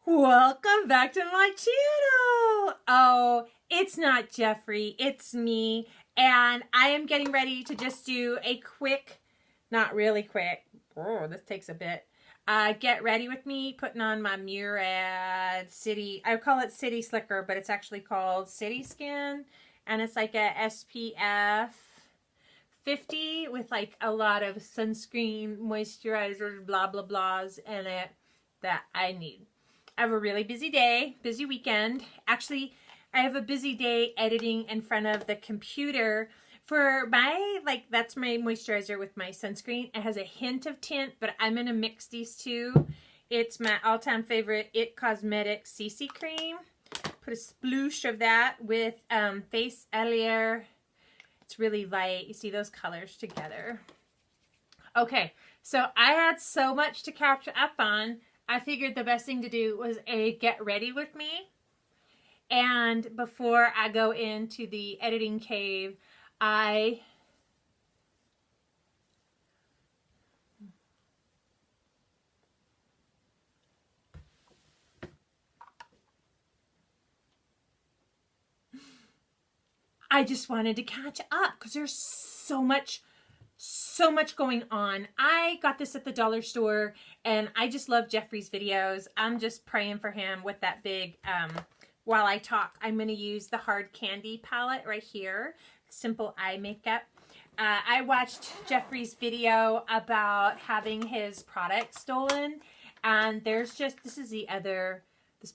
Welcome back to my channel. Oh, it's not Jeffrey, it's me. And I am getting ready to just do a quick, not really quick, oh, this takes a bit. Get ready with me, putting on my Murad City, I call it City Slicker, but it's actually called City Skin. And it's like a SPF 50 with like a lot of sunscreen, moisturizers, blah, blah, blahs in it that I need. I have a really busy day, busy weekend. Actually, I have a busy day editing in front of the computer for my, like, that's my moisturizer with my sunscreen. It has a hint of tint, but I'm going to mix these two. It's my all-time favorite It Cosmetics CC cream. Put a sploosh of that with Face Allier. It's really light. You see those colors together. Okay, so I had so much to catch up on. I figured the best thing to do was a get ready with me. And before I go into the editing cave, I just wanted to catch up because there's so much going on. I got this at the dollar store and I just love Jeffrey's videos. I'm just praying for him with that big, while I talk, I'm going to use the Hard Candy palette right here. Simple eye makeup. I watched Jeffrey's video about having his product stolen. And there's just, this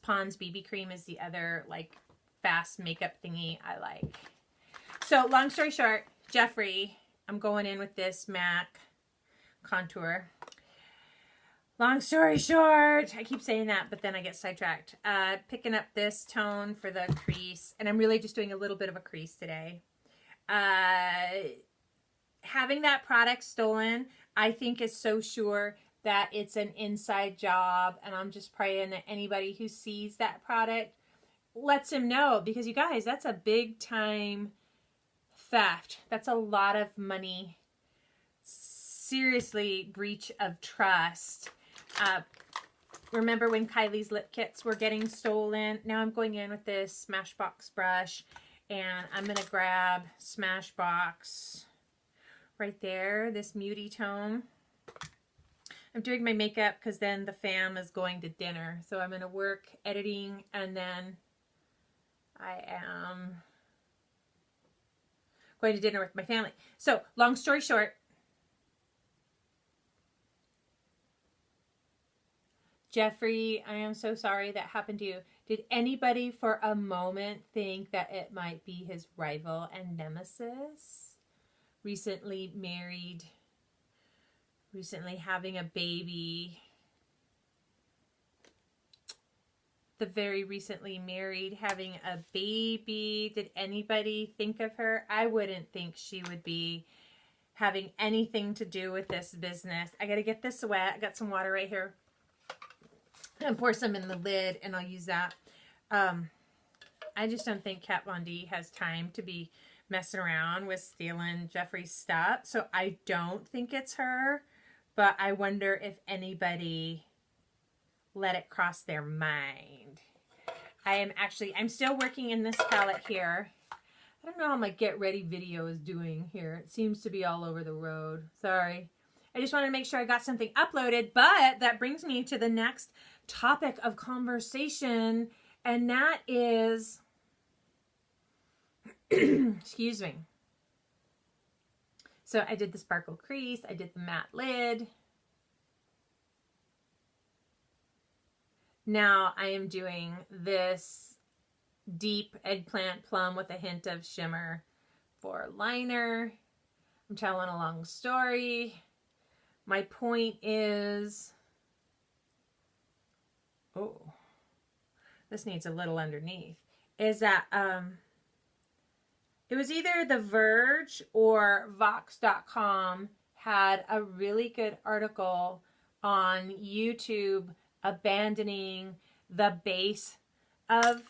Pond's BB cream is the other like fast makeup thingy I like. So long story short, Jeffrey, I'm going in with this MAC contour. Long story short, I keep saying that, but then I get sidetracked. Picking up this tone for the crease, and I'm really just doing a little bit of a crease today. Having that product stolen, I think is so sure that it's an inside job, and I'm just praying that anybody who sees that product lets him know, because you guys, that's a big time theft. That's a lot of money. Seriously, breach of trust. Remember when Kylie's lip kits were getting stolen? Now I'm going in with this Smashbox brush, and I'm going to grab Smashbox right there, this mutey tone. I'm doing my makeup because then the fam is going to dinner. So I'm going to work editing, and then I am going to dinner with my family. So long story short, Jeffrey, I am so sorry that happened to you. Did anybody for a moment think that it might be his rival and nemesis? Recently married, recently having a baby. The very recently married, having a baby. Did anybody think of her? I wouldn't think she would be having anything to do with this business. I gotta get this wet. I got some water right here. And pour some in the lid, and I'll use that. I just don't think Kat Von D has time to be messing around with stealing Jeffrey's stuff. So I don't think it's her, but I wonder if anybody let it cross their mind. I'm still working in this palette here. I don't know how my get ready video is doing here. It seems to be all over the road. Sorry. I just wanted to make sure I got something uploaded, but that brings me to the next topic of conversation, and that is, excuse me. So I did the sparkle crease, I did the matte lid. Now I am doing this deep eggplant plum with a hint of shimmer for liner. I'm telling a long story. My point is, oh, this needs a little underneath, is that it was either The Verge or Vox.com had a really good article on YouTube abandoning the base of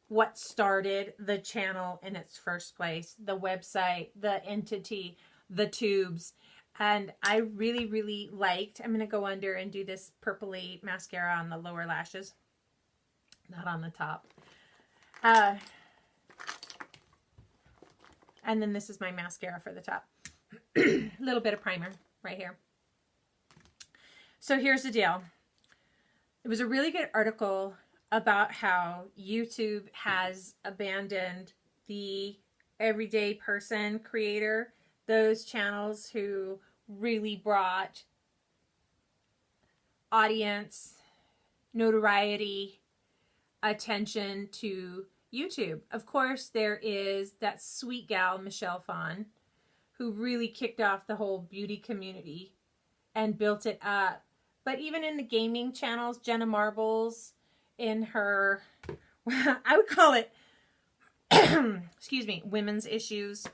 what started the channel in its first place, the website, the entity, the tubes. And I really, really liked, I'm going to go under and do this purpley mascara on the lower lashes. Not on the top. And then this is my mascara for the top. A little bit of primer right here. So here's the deal. It was a really good article about how YouTube has abandoned the everyday person creator, those channels who really brought audience, notoriety, attention to YouTube. Of course, there is that sweet gal, Michelle Phan, who really kicked off the whole beauty community and built it up. But even in the gaming channels, Jenna Marbles in her, I would call it, excuse me, women's issues.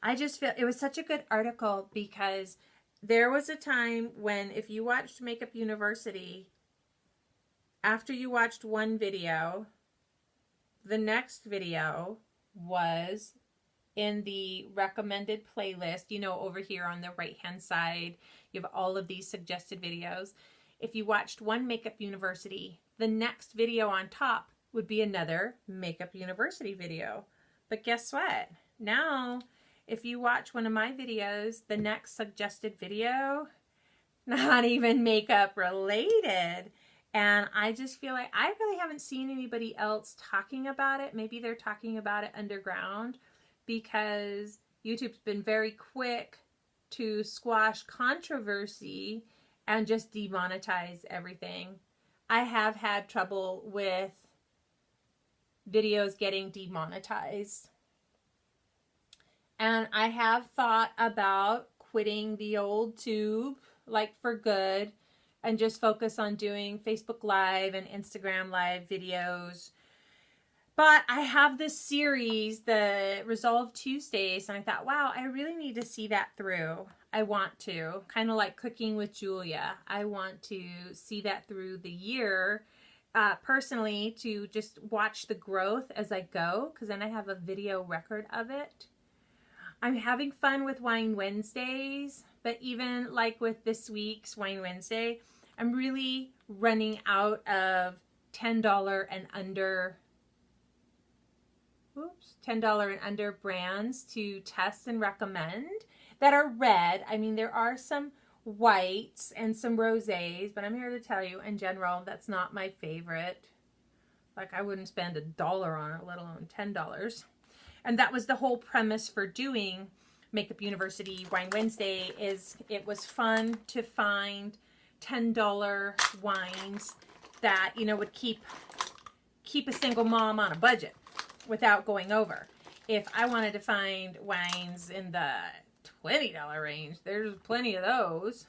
I just feel it was such a good article because there was a time when if you watched Makeup University, after you watched one video, the next video was in the recommended playlist. You know, over here on the right-hand side, you have all of these suggested videos. If you watched one Makeup University, the next video on top would be another Makeup University video. But guess what? Now, if you watch one of my videos, the next suggested video, not even makeup related. And I just feel like I really haven't seen anybody else talking about it. Maybe they're talking about it underground because YouTube's been very quick to squash controversy and just demonetize everything. I have had trouble with videos getting demonetized. And I have thought about quitting the old tube, like for good, and just focus on doing Facebook Live and Instagram Live videos. But I have this series, the Resolve Tuesdays, and I thought, wow, I really need to see that through. I want to, kind of like Cooking with Julia. I want to see that through the year, personally, to just watch the growth as I go, because then I have a video record of it. I'm having fun with Wine Wednesdays, but even like with this week's Wine Wednesday, I'm really running out of $10 and under $10 and under brands to test and recommend that are red. I mean, there are some whites and some rosés, but I'm here to tell you, in general, that's not my favorite. Like, I wouldn't spend $1 on it, let alone $10. And that was the whole premise for doing Makeup University Wine Wednesday, is it was fun to find $10 wines that, you know, would keep a single mom on a budget without going over. If I wanted to find wines in the $20 range, there's plenty of those.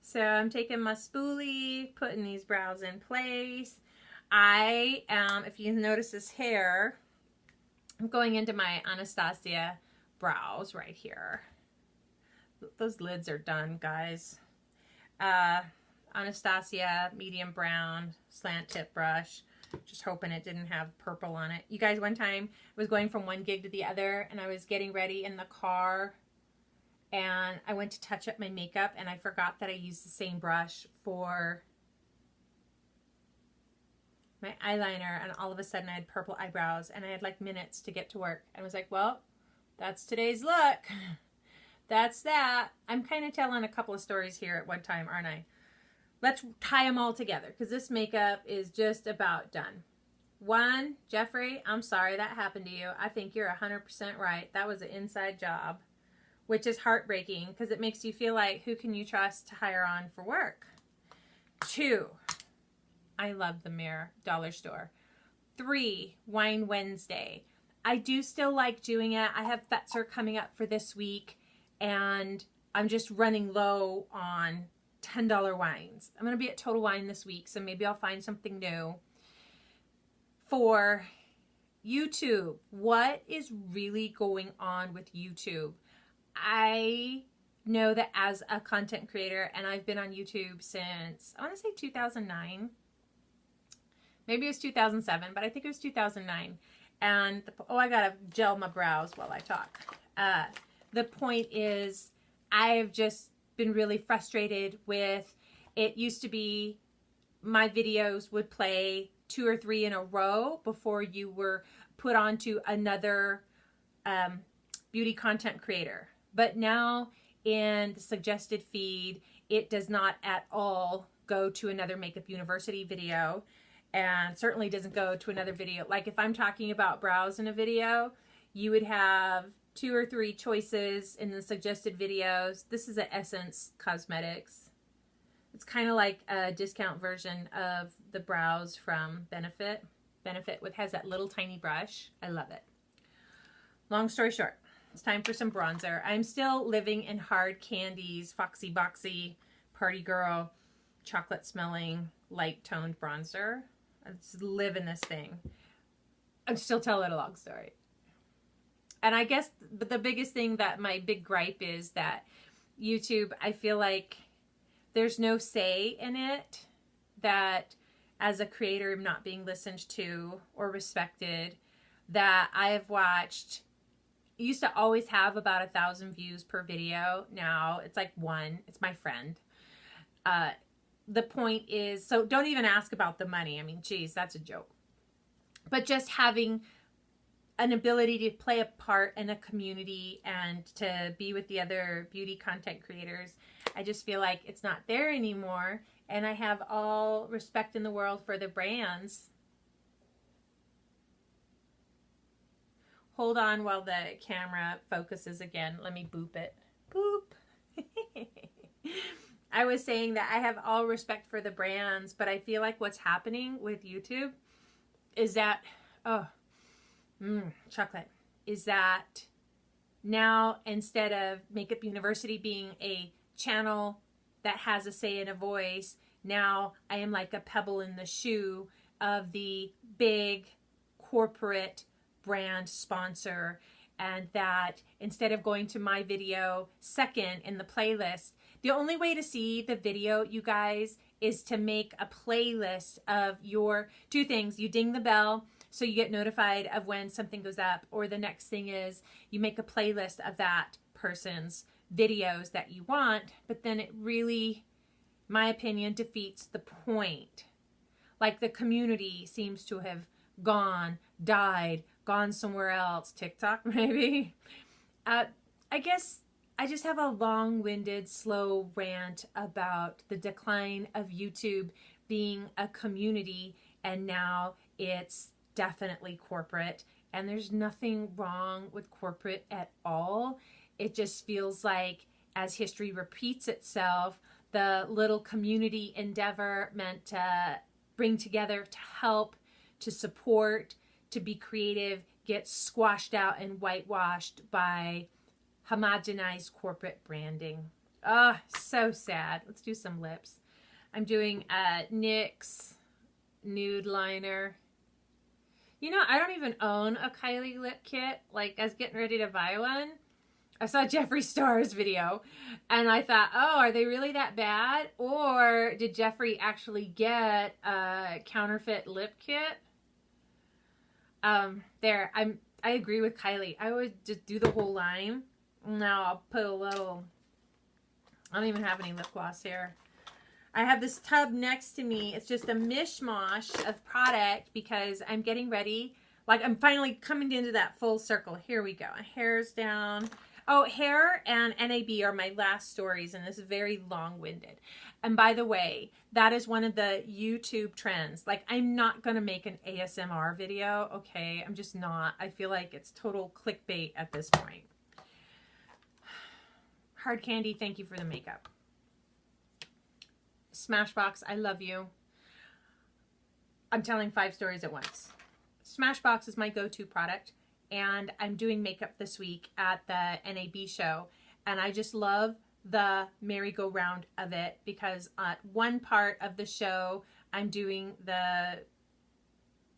So I'm taking my spoolie, putting these brows in place. I am, if you notice this hair, I'm going into my Anastasia brows right here. Those lids are done, guys. Anastasia medium brown slant tip brush. Just hoping it didn't have purple on it. You guys, one time I was going from one gig to the other and I was getting ready in the car and I went to touch up my makeup and I forgot that I used the same brush for my eyeliner, and all of a sudden I had purple eyebrows and I had like minutes to get to work. I was like, well, that's today's look. That's that. I'm kind of telling a couple of stories here at one time, aren't I? Let's tie them all together because this makeup is just about done. One, Jeffrey, I'm sorry that happened to you. I think you're 100% right. That was an inside job, which is heartbreaking because it makes you feel like, who can you trust to hire on for work? Two, I love the mirror, dollar store. Three, Wine Wednesday. I do still like doing it. I have Fetzer coming up for this week, and I'm just running low on $10 wines. I'm going to be at Total Wine this week, so maybe I'll find something new. For YouTube, what is really going on with YouTube? I know that as a content creator, and I've been on YouTube since, I want to say 2009. Maybe it was 2007, but I think it was 2009. And, oh, I got to gel my brows while I talk. the point is I've just been really frustrated with, it used to be my videos would play 2 or 3 in a row before you were put onto another beauty content creator. But now in the suggested feed, it does not at all go to another Makeup University video, and certainly doesn't go to another video. Like if I'm talking about brows in a video, you would have 2 or 3 choices in the suggested videos. This is a Essence Cosmetics. It's kind of like a discount version of the brows from Benefit. Benefit has that little tiny brush. I love it. Long story short, it's time for some bronzer. I'm still living in Hard Candy's Foxy Boxy Party Girl chocolate smelling light toned bronzer. I just live in this thing. I'm still telling a long story. And I guess the biggest thing, that my big gripe is that YouTube, I feel like there's no say in it, that as a creator I'm not being listened to or respected. That I have watched, used to always have about 1,000 views per video. Now it's like 1. It's my friend. The point is, so don't even ask about the money. I mean, geez, that's a joke. But just having an ability to play a part in a community and to be with the other beauty content creators, I just feel like it's not there anymore. And I have all respect in the world for the brands. Hold on while the camera focuses again. Let me boop it. Boop. I was saying that I have all respect for the brands, but I feel like what's happening with YouTube is that, chocolate, is that now instead of Makeup University being a channel that has a say and a voice, now I am like a pebble in the shoe of the big corporate brand sponsor, and that instead of going to my video second in the playlist, the only way to see the video, you guys, is to make a playlist of your 2 things. You ding the bell so you get notified of when something goes up, or the next thing is you make a playlist of that person's videos that you want, but then it really, my opinion, defeats the point. Like the community seems to have died, gone somewhere else. TikTok, maybe. I guess I just have a long-winded, slow rant about the decline of YouTube being a community, and now it's definitely corporate. And there's nothing wrong with corporate at all. It just feels like, as history repeats itself, the little community endeavor meant to bring together, to help, to support, to be creative, gets squashed out and whitewashed by homogenized corporate branding. Oh, so sad. Let's do some lips. I'm doing NYX nude liner. You know, I don't even own a Kylie lip kit. Like, I was getting ready to buy one. I saw Jeffree Star's video and I thought, oh, are they really that bad? Or did Jeffree actually get a counterfeit lip kit? I agree with Kylie. I would just do the whole line. Now I'll put a little, I don't even have any lip gloss here. I have this tub next to me. It's just a mishmash of product because I'm getting ready. Like, I'm finally coming into that full circle. Here we go. My hair's down. Oh, hair and NAB are my last stories, and this is very long-winded. And by the way, that is one of the YouTube trends. Like, I'm not going to make an ASMR video, okay? I'm just not. I feel like it's total clickbait at this point. Hard Candy, thank you for the makeup. Smashbox, I love you. I'm telling 5 stories at once. Smashbox is my go-to product, and I'm doing makeup this week at the NAB show, and I just love the merry-go-round of it because one part of the show I'm doing the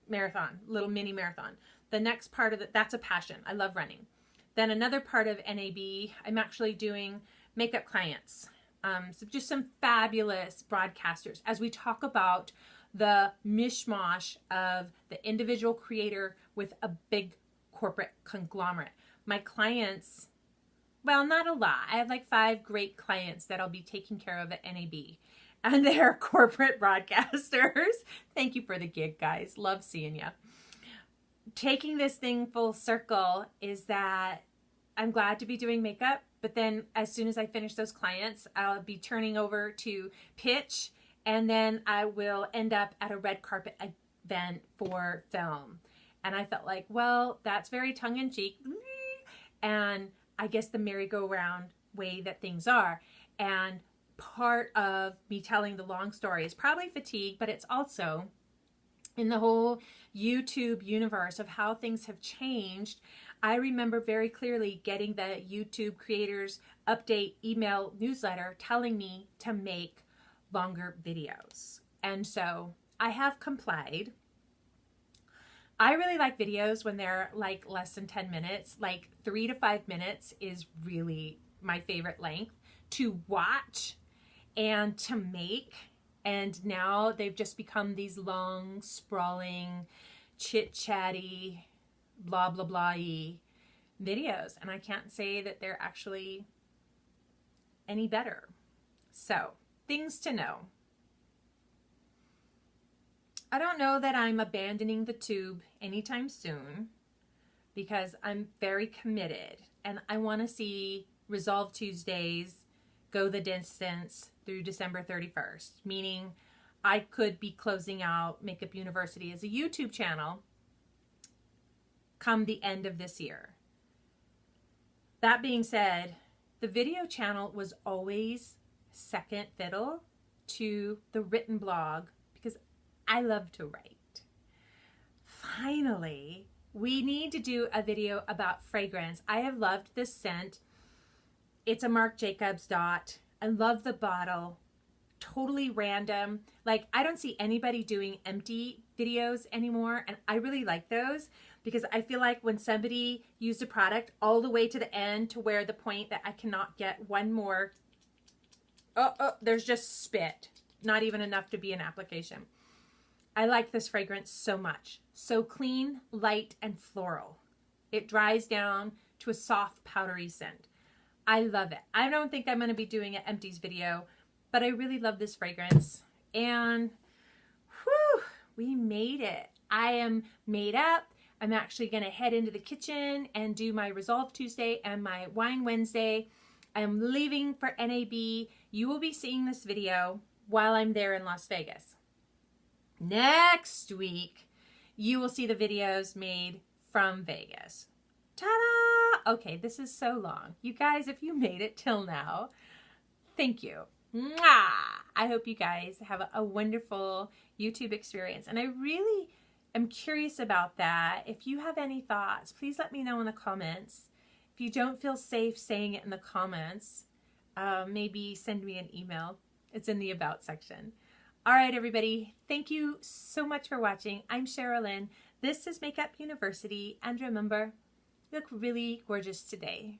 marathon, little mini marathon. The next part of it, that's a passion. I love running. Then another part of NAB, I'm actually doing makeup clients. So just some fabulous broadcasters as we talk about the mishmash of the individual creator with a big corporate conglomerate. My clients well, not a lot. I have like 5 great clients that I'll be taking care of at NAB. And they're corporate broadcasters. Thank you for the gig, guys. Love seeing you. Taking this thing full circle is that I'm glad to be doing makeup, but then as soon as I finish those clients, I'll be turning over to pitch, and then I will end up at a red carpet event for film. And I felt like, well, that's very tongue-in-cheek, and I guess the merry-go-round way that things are. And part of me telling the long story is probably fatigue, but it's also in the whole YouTube universe of how things have changed. I remember very clearly getting the YouTube Creators Update email newsletter telling me to make longer videos. And so I have complied. I really like videos when they're like less than 10 minutes. Like 3 to 5 minutes is really my favorite length to watch and to make. And now they've just become these long, sprawling, chit-chatty, blah, blah, blah-y videos. And I can't say that they're actually any better. So, things to know. I don't know that I'm abandoning the tube anytime soon because I'm very committed. And I want to see Resolve Tuesdays go the distance through December 31st, meaning I could be closing out Makeup University as a YouTube channel come the end of this year. That being said, the video channel was always second fiddle to the written blog because I love to write. Finally, we need to do a video about fragrance. I have loved this scent. It's a Marc Jacobs dot. I love the bottle. Totally random. Like, I don't see anybody doing empty videos anymore, and I really like those because I feel like when somebody used a product all the way to the end to where the point that I cannot get one more, there's just spit. Not even enough to be an application. I like this fragrance so much. So clean, light, and floral. It dries down to a soft, powdery scent. I love it. I don't think I'm going to be doing an empties video, but I really love this fragrance. And whew, we made it. I am made up. I'm actually going to head into the kitchen and do my Resolve Tuesday and my Wine Wednesday. I'm leaving for NAB. You will be seeing this video while I'm there in Las Vegas. Next week, you will see the videos made from Vegas. Ta-da! Okay, this is so long. You guys, if you made it till now, thank you. Mwah! I hope you guys have a wonderful YouTube experience. And I really am curious about that. If you have any thoughts, please let me know in the comments. If you don't feel safe saying it in the comments, maybe send me an email. It's in the About section. All right, everybody. Thank you so much for watching. I'm Sherilyn. This is Makeup University. And remember, you look really gorgeous today.